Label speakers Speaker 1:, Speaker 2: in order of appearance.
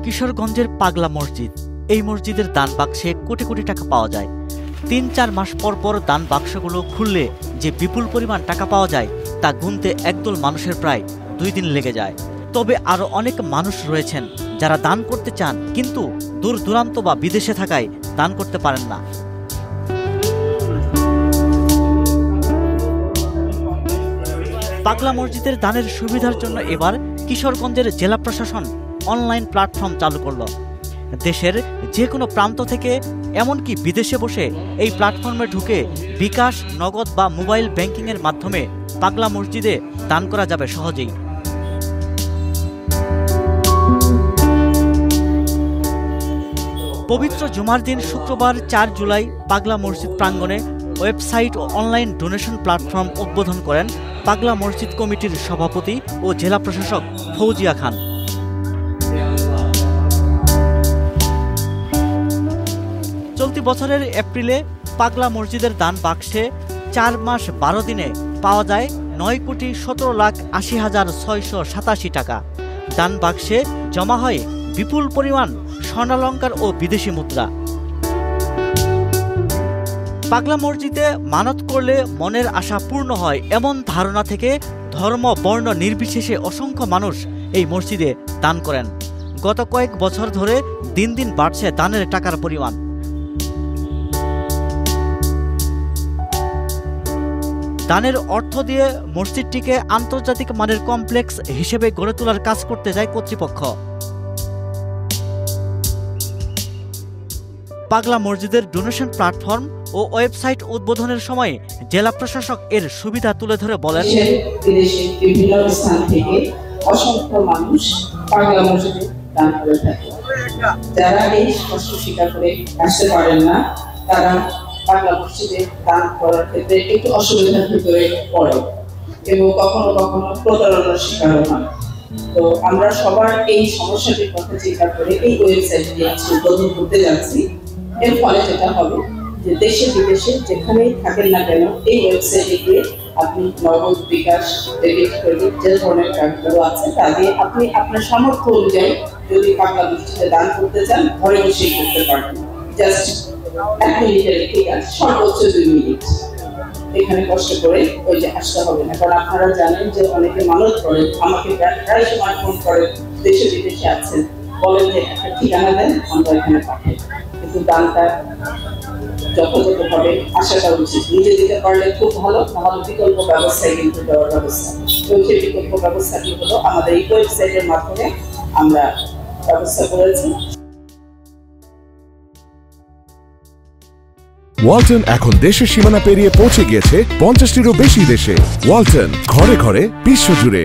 Speaker 1: কিশোরগঞ্জের পাগলা মসজিদ। এই মসজিদের দান বাক্সে কোটি কোটি টাকা পাওয়া যায়। ৩-৪ মাস পর পর দান বাক্সগুলো খুললে যে বিপুল পরিমাণ টাকা পাওয়া যায় তা গুনতে একদল মানুষের প্রায় 2 দিন লেগে যায়। তবে আরও অনেক মানুষ রয়েছেন যারা দান করতে চান, কিন্তু দূর দূরান্ত বা বিদেশে থাকায় দান করতে পারেন না। পাগলা মসজিদের দানের সুবিধার জন্য এবার কিশোরগঞ্জের জেলা প্রশাসন অনলাইন প্ল্যাটফর্ম চালু করল। দেশের যে কোনো প্রান্ত থেকে, এমনকি বিদেশে বসে এই প্ল্যাটফর্মে ঢুকে বিকাশ, নগদ বা মোবাইল ব্যাংকিংয়ের মাধ্যমে পাগলা মসজিদে দান করা যাবে সহজেই। পবিত্র জুমার দিন শুক্রবার 4 জুলাই পাগলা মসজিদ প্রাঙ্গণে ওয়েবসাইট ও অনলাইন ডোনেশন প্ল্যাটফর্ম উদ্বোধন করেন পাগলা মসজিদ কমিটির সভাপতি ও জেলা প্রশাসক ফৌজিয়া খান। চলতি বছরের এপ্রিলে পাগলা মসজিদের দান বাক্সে 4 মাস 12 দিনে পাওয়া যায় 9,17,80,687 টাকা। দান বাক্সে জমা হয় বিপুল পরিমাণ স্বর্ণালঙ্কার ও বিদেশি মুদ্রা। পাগলা মসজিদে মানত করলে মনের আশা পূর্ণ হয়, এমন ধারণা থেকে ধর্ম বর্ণ নির্বিশেষে অসংখ্য মানুষ এই মসজিদে দান করেন। গত কয়েক বছর ধরে দিন দিন বাড়ছে দানের টাকার পরিমাণ। দানের অর্থ দিয়ে মসজিদটিকে আন্তর্জাতিক মানের কমপ্লেক্স হিসেবে গড়ে তোলার কাজ করতে যায় কর্তৃপক্ষ। পাগলা মসজিদের ডোনেশন প্ল্যাটফর্ম ও ওয়েবসাইট উদ্বোধনের সময় জেলা প্রশাসক এর সুবিধা তুলে ধরে বলেন,
Speaker 2: বিভিন্ন স্থান থেকে অসংখ্য মানুষ পাগলা মসজিদে দান করে থাকে। যারা এই কষ্ট স্বীকার করে আসতে পারেন না, তারা পাগলা মসজিদে দান করার ক্ষেত্রে একটু অসুবিধার ভিতরে পড়ে এবং কখনো কখনো প্রতারণার শিকার হয়। তো আমরা সবার এই সমস্যাটির কথা চিন্তা করে এই ওয়েবসাইটটি আজকে উদ্বোধন করতে যাচ্ছি। এর ফলে যেটা হবে যে দেশে বিদেশে যেখানেই থাকেন না কেন, এই ওয়েবসাইটে গিয়ে আপনি নগদ, বিকাশ, ডেবিট, ক্রেডিট যে ধরনের কার্ডগুলো আছে তা দিয়ে আপনি আপনার সামর্থ্য অনুযায়ী যদি পাগলা মসজিদে দান করতে চান, ঘরে বসেই করতে পারবেন। জাস্ট 1 মিনিটের একটি কাজ, সর্বোচ্চ 2 মিনিট। এখানে কষ্ট করে ওই যে আসতে হবে না, কারণ আপনারা জানেন যে অনেকে মানত করেন, আমাকে প্রায় সময় ফোন করেন, দেশে বিদেশে আছেন, বলেন যে একটা ঠিকানা দেন, আমরা এখানে পাঠাই। কিন্তু দানটা যথাযথভাবে আসাটা উচিত। নিজে দিতে পারলে খুব ভালো, নাহলে বিকল্প ব্যবস্থায় কিন্তু দেওয়ার ব্যবস্থা। এবং সেই বিকল্প ব্যবস্থাটি হলো আমাদের এই ওয়েবসাইটের মাধ্যমে আমরা ব্যবস্থা করেছি।
Speaker 3: ওয়ালটন এখন দেশের সীমানা পেরিয়ে পৌঁছে গিয়েছে 50টিরও বেশি দেশে। ওয়ালটন, ঘরে ঘরে, বিশ্বজুড়ে।